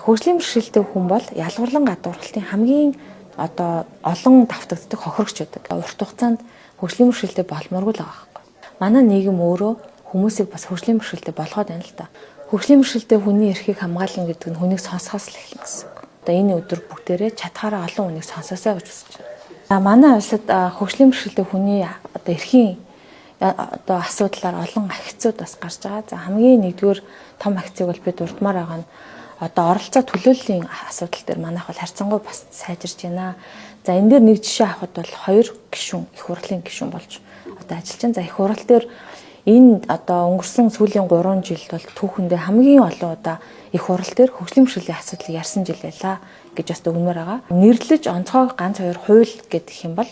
хөгжлийн бэрхшээлтэй хүн бол ялгуурлан гадуурхалтын хамгийн олон давтагддаг хохирогч байдаг. Урт хугацаанд хөгжлийн бэрхшээлтэй болмооргүй л байгаа байхгүй. Манай нийгэм өөрөө хүмүүсийг бас хөгжлийн бэрхшээлтэй болгоод байна л да. Хөгжлийн бэрхшээлтэй хүний эрхийг хамгаална гэдэг нь хүнийг сонсохоос л эхэлнэ гэсэн үг. Энэ өдөр бүгдээрээ чадхаараа олон хүнийг сонсоосоо гэж хүсэж байна. Манай улсад хөгжлийн бэрхшээлтэй хүний эрхийн асуудлаар олон ахицууд бас гарч байгаа. За хамгийн нэгдүгээр том ахицыг бол би дурдмаар байгаа нь оролцоо төлөөллийн асуудал дээр манайх бол харьцангуй бас сайжирч байна. За энэ дээр нэг жишээ авахад бол 2 гишүүн, их хурлын гишүүн болж ажиллаж байна. За их хурал дээр энэ өнгөрсөн сүүлийн 3 жилд бол түүхэндээ хамгийн олон удаа их хурал дээр хөгжлийн бэрхшээлийн асуудлыг ярьсан жил байлаа гэж бас өгмөр байгаа. Нэрлэж онцгой ганц 2 хууль гэдэг юм бол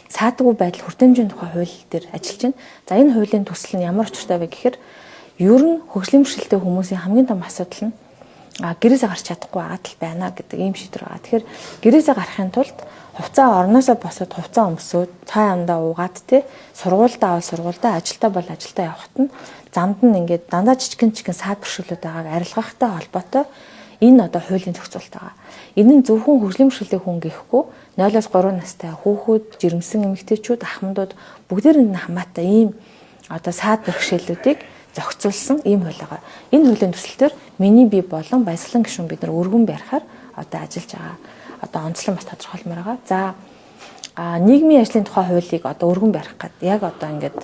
саадгүй байдал хүртээмжийн тухай хууль дээр ажиллаж байна. За энэ хуулийн төсөл нь ямар учиртай вэ гэхээр ер нь хөгжлийн бэрхшээлтэй хүмүүсийн хамгийн том асуудал нь гэрээсээ гарч чадахгүй байгаа тал байна гэдэг ийм шийдвэр байгаа. Тэгэхээр гэрээсээ гарахын тулд хувцас орноосоо босоод хувцас өмсөөд цай амдаа уугаад сургуультай авал сургуультай, ажилдаа бол ажилдаа явахт нь замд нь ингээд дандаа жижигэн саад бэрхшээлүүд байгааг арилгахтай холбоотой энэ хуулийн зохицуулалт байгаа. Энэ нь зөвхөн хөгжлийн бэрхшээлтэй хүн гэхгүй 0-3 настай хүүхэд, жирэмсэн эмэгтэйчүүд, ахмадууд бүгдээр нь хамаатай ийм саад бэрхшээлүүдийг зохицуулсан ийм хууль байгаа. Энэ хуулийн төсөл дээр миний бие болон баясгалан гишүүн бид нар өргөн барихаар ажиллаж байгаа. Онцлон бас тодорхойлмоор байгаа. За нийгмийн ажлын тухай хуулийг өргөн барих гэдэг яг ингээд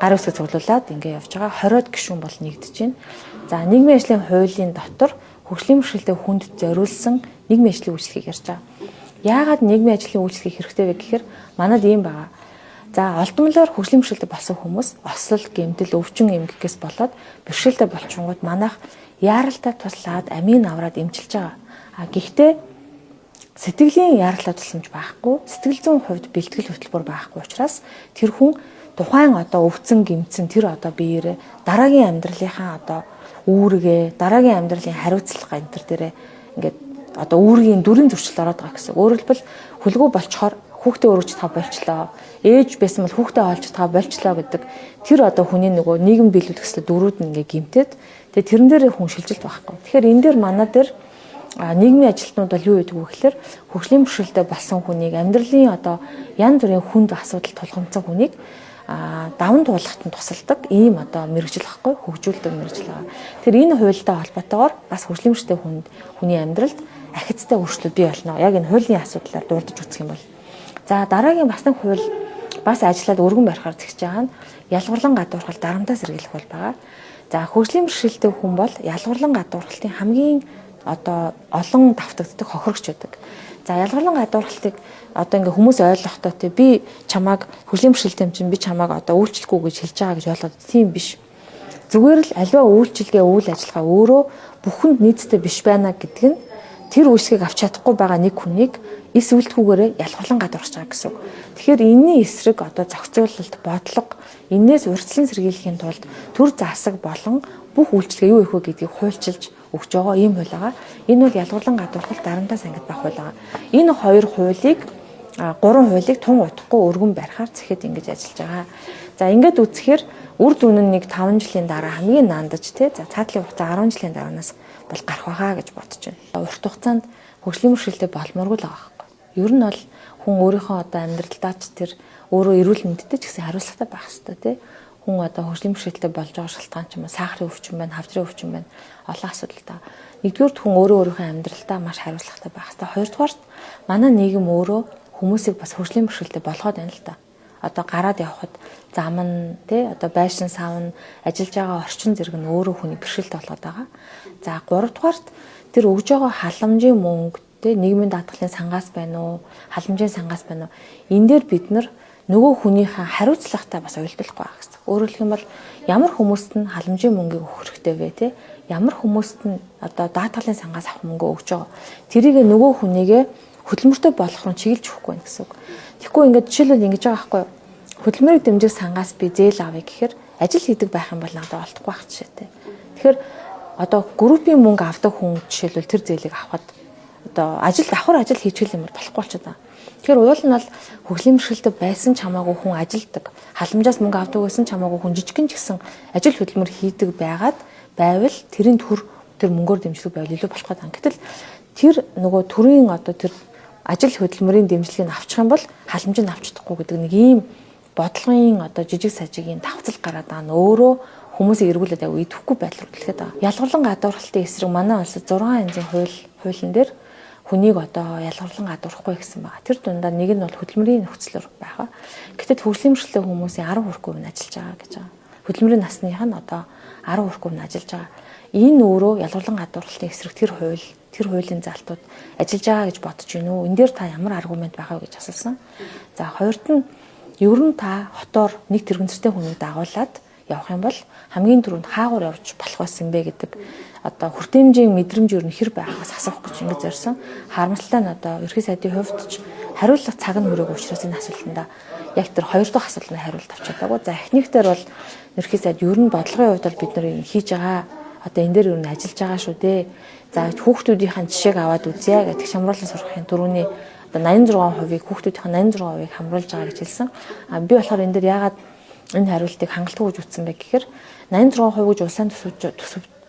гар үсгээ цуглуулад ингээд явж байгаа 20-од гишүүн бол нэгдэж байна. За нийгмийн ажлын хуулийн дотор хөгжлийн бэрхшээлтэй хүнд зориулсан нийгмийн ажлын үйлчлэгийг ярьж байгаа. Яагаад нийгмийн ажлын үйлчлэгийг хэрэгтэй вэ гэхээр манад ийм байгаа. За олдмолоор хөгжлийн бэрхшээлтэй болсон хүмүүс осол, гэмтэл, өвчин эмгэгээс болоод бэрхшээлтэй болчингууд манайх яаралтай туслаад амийн авраад эмчилж байгаа. Гэхдээ сэтгэлийн яаралтай тусламж байхгүй, сэтгэл зүйн хувьд бэлтгэл хөтөлбөр байхгүй учраас тэр хүн тухайн өвцөн гэмцэн тэр биеэрээ дараагийн амьдралынхаа үүргээ, дараагийн амьдралын хариуцлага энэ төр дээрээ ингээд үүргийн дүрийн зөрчил ороод байгаа гэсэн. Өөрөөр хэлбэл хүлгүү болчхоор хүүхдээ өргөж та болчлоо. Ээж байсан бол хүүхдээ олж та болчлоо гэдэг тэр хүний нөгөө нийгэм биелүүлэх хэсэг дөрүүд нь ингээ гимтээд тэгээ тэрэн дээр хүн шилжилт байхгүй. Тэгэхээр энэ дээр манай дээр нийгмийн ажилтнууд бол юу гэдэг вэ гэхээр хөгжлийн бэрхшээлтэй болсон хүнийг амьдралын янз бүрийн хүнд асуудал тулгамдсан хүнийг даван туулахад нь тусалдаг ийм мэргэжил байхгүй хөгжүүлдэг мэргэжил байгаа. Тэгэхээр энэ хуультай холбоотойгоор бас хөгжлийн бэрхшээлтэй хүний амьдралд ахицтай өөрчлөлт бий болно. Яг энэ хуулийн асуудлаар дурдж үзэх юм бол. За дараагийн бас нэг хууль бас ажиллаад өргөн барихаар зэгч байгаа нь ялгуурлан гадуурхал дарамтаа сэргийлэх хууль байгаа. За хөгжлийн бэрхшээлтэй хүн бол ялгуурлан гадуурхалтын хамгийн олон давтагддаг хохирогч байдаг. За ялгуурлан гадуурхалтыг ингээ хүмүүс ойлгохдоо би чамааг хөгжлийн бэрхшээлтэй юм чинь би чамааг үйлчлэхгүй гэж хэлж байгаа гэж ойлгоод тийм биш. Зүгээр л аливаа үйлчилгээ үйл ажиллагаа өөрөө бүхэнд нийцтэй биш байна гэдэг нь тэр үйлчлэгийг авч чадахгүй байгаа нэг хүнийг эс үлдэхгүйгээр ялгуурлан гадуурхаж байгаа гэсэн. Тэгэхээр энэний эсрэг зохицуулалт, бодлого энээс урьдчилан сэргийлэхийн тулд төр засаг болон бүх үйлчлэгээ юу их вэ гэдгийг хуульчилж өгч байгаа ийм хууль байгаа. Энэ бол ялгуурлан гадуурхал дарамтаа сангид байх хууль байгаа. Энэ 2 хуулийг 3 хуулийг тун удахгүй өргөн барихаар зэхэд ингэж ажиллаж байгаа. За ингээд үзэхээр үр дүн нь нэг 5 жилийн дараа хамгийн наандаж за цаатлын хугацаа 10 жилийн дараанаас бол гарах байгаа гэж бодож байна. Урт хугацаанд хөгжлийн бэрхшээлтэй болмооргүй л байгаа байхгүй. Ер нь бол хүн өөрийнхөө амьдралдаа ч тэр өөрөө эрүүл мэндэд ч гэсэн хариуцлагатай байх хэрэгтэй тий. Хүн хөгжлийн бэрхшээлтэй болж байгаа шалтгаан ч юм уу сахарын өвчин байна, хавдрын өвчин байна. Олон асуудалтай. Нэгдүгээрт хүн өөрийнхөө амьдралдаа маш хариуцлагатай байх хэрэгтэй. Хоёрдугаарт манай нийгэм өөрөө хүмүүсийг бас хөгжлийн бэрхшээлтэй болгоод байна л да. Гараад явхад зам нь байшин савн ажиллаж байгаа орчин зэрэг нь өөрөө хүний бэрхшээлтэй болгоод байгаа. За 3 дугаарт тэр өгж байгаа халамжийн мөнгө нийгмийн даатгалын сангаас байна уу, халамжийн сангаас байна уу. Энэ дээр бид нар нөгөө хүнийхээ хариуцлагатай бас уялдуулахгүй байх гэсэн. Өөрөөр хэлэх юм бол ямар хүмүүст нь халамжийн мөнгийг өгөх хэрэгтэй вэ те? Ямар хүмүүст нь даатгалын сангаас авах мөнгө өгж байгаа. Тэрийг нөгөө хүнийгээ хөдөлмөртэй болгох нь чиглэж өгөхгүй байх гэсэн үг. Тэгэхгүй ингээд жишээлбэл ингэж байгаа байхгүй юу? Хөдөлмөрийг дэмжих сангаас би зээл авъя гэхээр ажил хийдэг байх юм бол надад олдохгүй байх жишээтэй. Тэгэхээр группийн мөнгө авдаг хүн жишээлбэл тэр зээлийг авахад давхар ажил хийчихэл юм болохгүй болчиход байна. Тэгэхээр уул нь бол хөгжлийн бэрхшээлтэй байсан чамаагүй хүн ажилдаг, халамжаас мөнгө авдаг байсан чамаагүй хүн жижигхэн ч гэсэн ажил хөдөлмөр хийдэг байгаад байвал тэрийн төр тэр мөнгөөр дэмжлэг байвал илүү болох гэдэг. Гэтэл тэр нөгөө төрийн одоо тэр ажил хөдөлмөрийн дэмжлэгийг авчих юм бол халамжийг авч чадахгүй гэдэг нэг ийм бодлогын одоо жижиг сажигийн давцал гараад байгаа нь өөрөө хүмүүсийг эргүүлээд аяа идэвхгүй байдал үүсгээд байгаа. Ялгарлан гадуурхалтын эсрэг манай улсад 6 янзын хуулийн дээр хүнийг одоо ялгарлан гадуурхахгүй гэсэн байгаа. Тэр дундаа нэг нь бол хөдөлмөрийн нөхцлөр байгаа. Гэтэл хөгжлийн мөрчлөө хүмүүсийн 10% нь ажиллаж байгаа гэж байгаа. Хөдөлмөрийн насных нь одоо 10% нь ажиллаж байгаа. Энэ өөрөө ялгарлан гадуурхалтын эсрэг тэр хуулийн залтууд ажиллаж байгаа гэж бодож байна уу? Энэ дээр та ямар аргумент байгаа вэ гэж асуусан. За хоёрт нь ер нь та хотоор нэг тэрэгцтэй хүнийг дагуулад явах юм бол хамгийн түрүүнд хаагур явж болох байсан бэ гэдэг одоо хүртээмжийн мэдрэмж юу нөхөр байгаас асуух гэж ингэж зорьсон. Харамсалтай нь одоо ерхий сайдын хувьд ч хариулах цаг нь хүрээгүй учраас энэ асуултанда яг тэр хоёр дахь асуултанд хариулт авч чадаагүй. За эхнийхтэр бол ерхий сайд ер нь бодлогын хувьд бол бид нар хийж байгаа одоо энэ дээр ер нь ажиллаж байгаа шүү дээ. За хүүхдүүдийн жишээг аваад үзье гэдэг шамруулан сурахын дөрөвний одоо 86%-ийг хүүхдүүдийн 86%-ийг хамруулж байгаа гэж хэлсэн. Би болохоор энэ дээр яагаад энэ хариултыг хангалтгүй гэж үзсэн бэ гэхээр 86% гэж улсын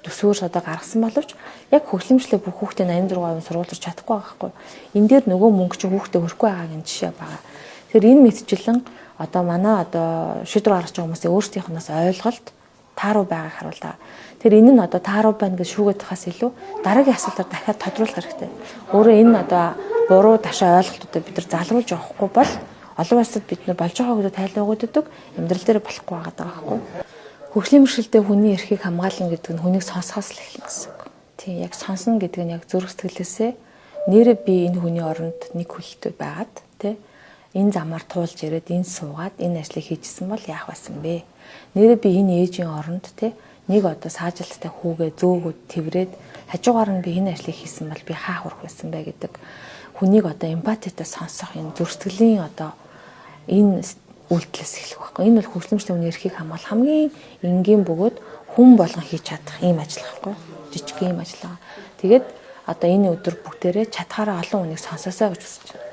төсвөөр одоо гаргасан боловч яг хөгжлөмжлөө бүх хүүхдээ 86% сургуулж чадахгүй байгаа хгүй. Энэ дээр нөгөө мөнгө чинь хүүхдээ хөрөхгүй байгаагийн жишээ байгаа. Тэгэхээр энэ мэдчилэн одоо манай одоо шийдвэр гаргаж байгаа хүмүүсийн өөрсдийнхнээс ойлголт тааруу байгааг харуулдаг. Тэр энэ нь одоо тааруу байна гэж шүүгээд тахаас илүү дараагийн асуултаар дахиад тодруулах хэрэгтэй. Өөрөө энэ одоо буруу ташаа ойлголтуудыг бид нар залруулж явахгүй бол олон улсад бид нар болж байгаа гэдэгт тайлбар өгöd амьдрал дээр болохгүй байгаа байхгүй. Хөгжлийн мөршөлтэй хүний эрхийг хамгаална гэдэг нь хүнийг сонсохоос л эхэлнэ гэсэн үг. Тийм яг сонсно гэдэг нь яг зүрх сэтгэлээсээ нэрээ би энэ хүний оронд нэг хүлтэй байгаад тий энэ замаар туулж ирээд энэ суугаад энэ ажлыг хийжсэн бол яах байсан бэ? Нэрээ би энэ ээжийн оронд тий нэг одоо саажилттай хүүгээ зөөгөөд тэврээд хажуугаар нь би энэ ажлыг хийсэн бол би хаах урах байсан бэ гэдэг хүнийг одоо эмпатитай сонсох энэ зүрх сэтгэлийн одоо энэ үйлдэлээс эхлэх байхгүй. Энэ бол хөгжлөмжтэй хүний эрхийг хамгаалах хамгийн энгийн бөгөөд хүн болгон хийж чадах ийм ажил байхгүй. Жижиг ийм ажил байгаа. Тэгээд одоо энэ өдөр бүгдээрээ чадхаараа олон хүнийг сонсоосоо гэж хүсэж байна.